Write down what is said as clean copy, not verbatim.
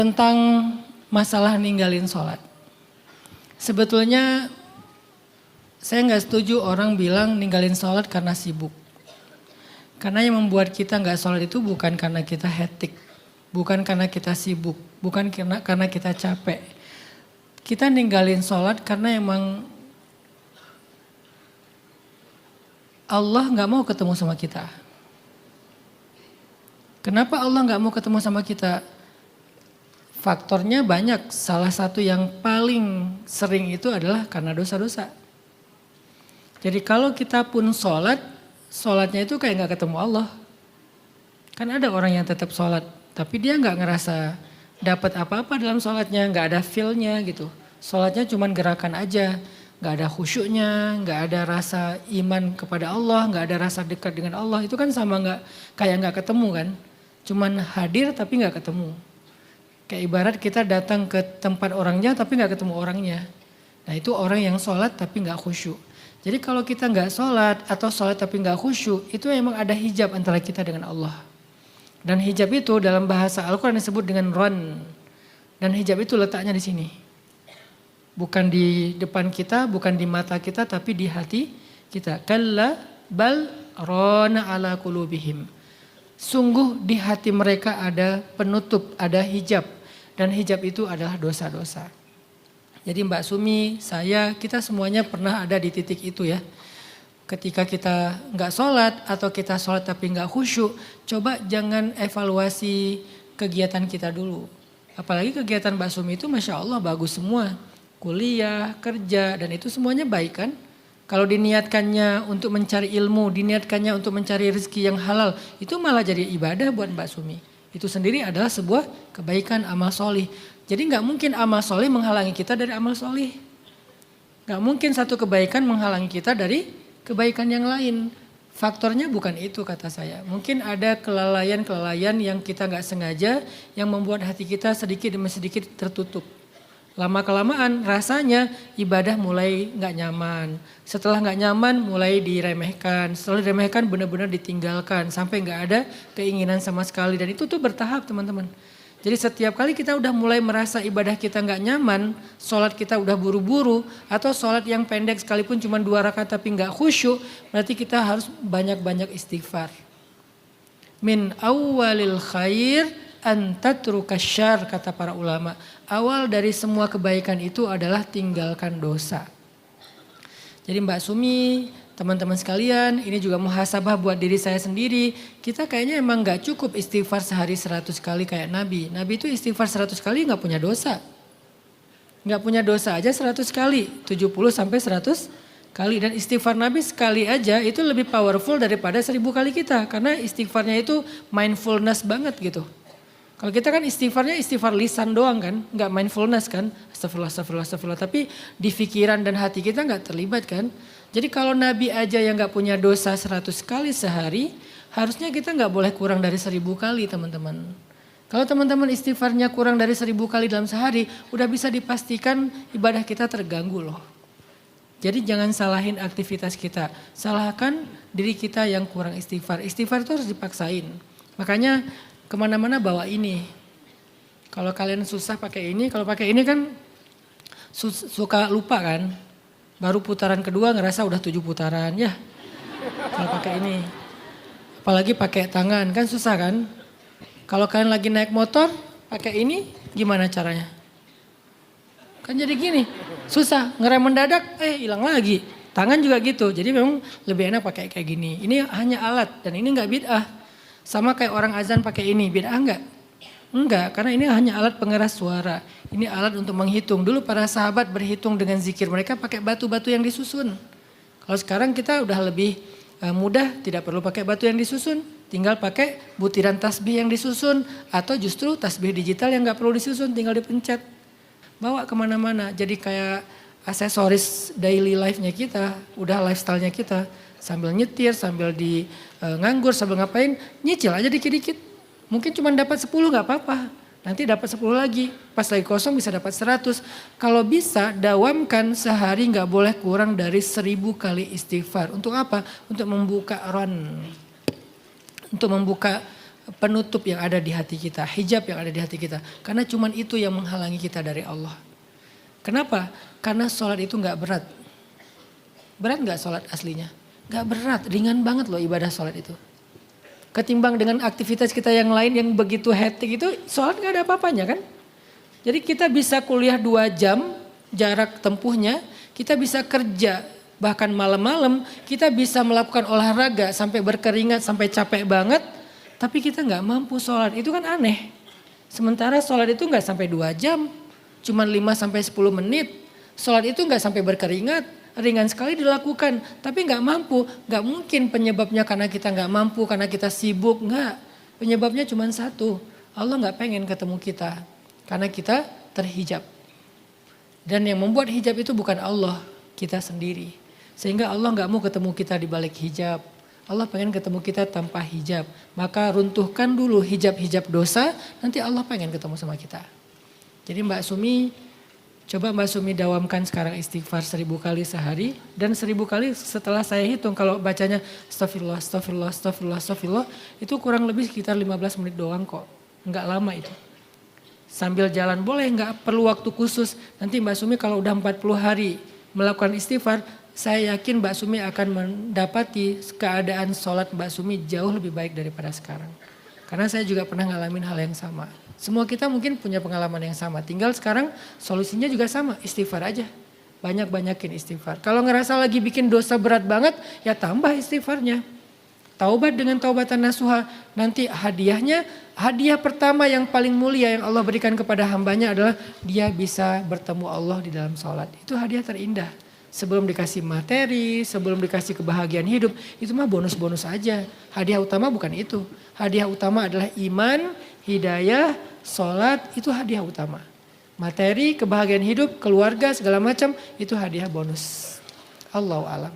Tentang masalah ninggalin sholat. Sebetulnya saya nggak setuju orang bilang ninggalin sholat karena sibuk. Karena yang membuat kita nggak sholat itu bukan karena kita hektik. Bukan karena kita sibuk. Bukan karena kita capek. Kita ninggalin sholat karena emang Allah nggak mau ketemu sama kita. Kenapa Allah nggak mau ketemu sama kita? Faktornya banyak, salah satu yang paling sering itu adalah karena dosa-dosa. Jadi kalau kita pun sholat, sholatnya itu kayak gak ketemu Allah. Kan ada orang yang tetap sholat, tapi dia gak ngerasa dapat apa-apa dalam sholatnya, gak ada feel-nya gitu. Sholatnya cuma gerakan aja, gak ada khusyuknya, gak ada rasa iman kepada Allah, gak ada rasa dekat dengan Allah. Itu kan sama kayak gak ketemu kan. Cuman hadir tapi gak ketemu. Kayak ibarat kita datang ke tempat orangnya tapi gak ketemu orangnya. Nah itu orang yang sholat tapi gak khusyuk. Jadi kalau kita gak sholat atau sholat tapi gak khusyuk, itu memang ada hijab antara kita dengan Allah. Dan hijab itu dalam bahasa Al-Quran disebut dengan ron. Dan hijab itu letaknya di sini. Bukan di depan kita, bukan di mata kita, tapi di hati kita. Kalla bal rona ala qulubihim. Sungguh di hati mereka ada penutup, ada hijab. Dan hijab itu adalah dosa-dosa. Jadi Mbak Sumi, saya, kita semuanya pernah ada di titik itu ya. Ketika kita nggak sholat atau kita sholat tapi nggak khusyuk, coba jangan evaluasi kegiatan kita dulu. Apalagi kegiatan Mbak Sumi itu Masya Allah bagus semua. Kuliah, kerja, dan itu semuanya baik kan. Kalau diniatkannya untuk mencari ilmu, diniatkannya untuk mencari rezeki yang halal, itu malah jadi ibadah buat Mbak Sumi. Itu sendiri adalah sebuah kebaikan amal solih. Jadi gak mungkin amal solih menghalangi kita dari amal solih. Gak mungkin satu kebaikan menghalangi kita dari kebaikan yang lain. Faktornya bukan itu kata saya. Mungkin ada kelalaian-kelalaian yang kita gak sengaja yang membuat hati kita sedikit demi sedikit tertutup. Lama-kelamaan rasanya ibadah mulai gak nyaman. Setelah gak nyaman mulai diremehkan. Setelah diremehkan benar-benar ditinggalkan. Sampai gak ada keinginan sama sekali. Dan itu tuh bertahap teman-teman. Jadi setiap kali kita udah mulai merasa ibadah kita gak nyaman. Sholat kita udah buru-buru. Atau sholat yang pendek sekalipun cuma 2 rakaat tapi gak khusyuk. Berarti kita harus banyak-banyak istighfar. Min awwalil khair antatruka syarr kata para ulama. Awal dari semua kebaikan itu adalah tinggalkan dosa. Jadi Mbak Sumi, teman-teman sekalian, ini juga muhasabah buat diri saya sendiri. Kita kayaknya emang gak cukup istighfar sehari 100 kali kayak Nabi. Nabi itu istighfar 100 kali gak punya dosa. Gak punya dosa aja 100 kali, 70 sampai 100 kali. Dan istighfar Nabi sekali aja itu lebih powerful daripada 1000 kali kita. Karena istighfarnya itu mindfulness banget gitu. Kalau kita kan istighfarnya istighfar lisan doang kan, nggak mindfulness kan, astagfirullah. Tapi di pikiran dan hati kita nggak terlibat kan. Jadi kalau Nabi aja yang nggak punya dosa 100 kali sehari, harusnya kita nggak boleh kurang dari 1000 kali teman-teman. Kalau teman-teman istighfarnya kurang dari 1000 kali dalam sehari, udah bisa dipastikan ibadah kita terganggu loh. Jadi jangan salahin aktivitas kita, salahkan diri kita yang kurang istighfar. Istighfar itu harus dipaksain. Makanya kemana-mana bawa ini. Kalau kalian susah pakai ini, kalau pakai ini kan suka lupa kan. Baru putaran kedua ngerasa udah 7 putaran ya. Kalau pakai ini. Apalagi pakai tangan kan susah kan. Kalau kalian lagi naik motor pakai ini gimana caranya? Kan jadi gini, susah ngerem mendadak hilang lagi. Tangan juga gitu, jadi memang lebih enak pakai kayak gini. Ini hanya alat dan ini gak bid'ah. Sama kayak orang azan pakai ini, bid'ah enggak? Enggak, karena ini hanya alat pengeras suara. Ini alat untuk menghitung. Dulu para sahabat berhitung dengan zikir mereka pakai batu-batu yang disusun. Kalau sekarang kita udah lebih mudah, tidak perlu pakai batu yang disusun. Tinggal pakai butiran tasbih yang disusun. Atau justru tasbih digital yang gak perlu disusun, tinggal dipencet. Bawa kemana-mana, jadi kayak aksesoris daily life-nya kita, udah lifestyle-nya kita. Sambil nyetir, sambil di nganggur, sambil ngapain, nyicil aja dikit-dikit. Mungkin cuma dapat 10 gak apa-apa. Nanti dapat 10 lagi, pas lagi kosong bisa dapat 100. Kalau bisa dawamkan sehari gak boleh kurang dari 1000 kali istighfar. Untuk apa? Untuk membuka ron. Untuk membuka penutup yang ada di hati kita, hijab yang ada di hati kita. Karena cuman itu yang menghalangi kita dari Allah. Kenapa? Karena sholat itu gak berat. Berat gak sholat aslinya? Gak berat, ringan banget loh ibadah sholat itu. Ketimbang dengan aktivitas kita yang lain yang begitu hektik itu, sholat gak ada apa-apanya kan? Jadi kita bisa kuliah 2 jam jarak tempuhnya, kita bisa kerja bahkan malam-malam, kita bisa melakukan olahraga sampai berkeringat, sampai capek banget, tapi kita gak mampu sholat, itu kan aneh. Sementara sholat itu gak sampai 2 jam, cuma 5-10 menit. Sholat itu gak sampai berkeringat, ringan sekali dilakukan, tapi nggak mampu. Nggak mungkin penyebabnya karena kita nggak mampu, karena kita sibuk, nggak. Penyebabnya cuma satu, Allah nggak pengen ketemu kita, karena kita terhijab. Dan yang membuat hijab itu bukan Allah, kita sendiri. Sehingga Allah nggak mau ketemu kita di balik hijab. Allah pengen ketemu kita tanpa hijab. Maka runtuhkan dulu hijab-hijab dosa, nanti Allah pengen ketemu sama kita. Jadi Mbak Sumi, coba Mbak Sumi dawamkan sekarang istighfar 1000 kali sehari. Dan 1000 kali setelah saya hitung, kalau bacanya astagfirullah, astagfirullah, astagfirullah, astagfirullah, itu kurang lebih sekitar 15 menit doang kok. Enggak lama itu. Sambil jalan boleh, enggak perlu waktu khusus. Nanti Mbak Sumi kalau udah 40 hari melakukan istighfar, saya yakin Mbak Sumi akan mendapati keadaan sholat Mbak Sumi jauh lebih baik daripada sekarang. Karena saya juga pernah ngalamin hal yang sama. Semua kita mungkin punya pengalaman yang sama. Tinggal sekarang solusinya juga sama, istighfar aja. Banyak-banyakin istighfar. Kalau ngerasa lagi bikin dosa berat banget, ya tambah istighfarnya. Taubat dengan taubatan nasuha. Nanti hadiahnya, hadiah pertama yang paling mulia yang Allah berikan kepada hambanya adalah dia bisa bertemu Allah di dalam sholat. Itu hadiah terindah. Sebelum dikasih materi, sebelum dikasih kebahagiaan hidup, itu mah bonus-bonus aja. Hadiah utama bukan itu. Hadiah utama adalah iman, hidayah, sholat, itu hadiah utama. Materi, kebahagiaan hidup, keluarga, segala macam, itu hadiah bonus. Allahu a'lam.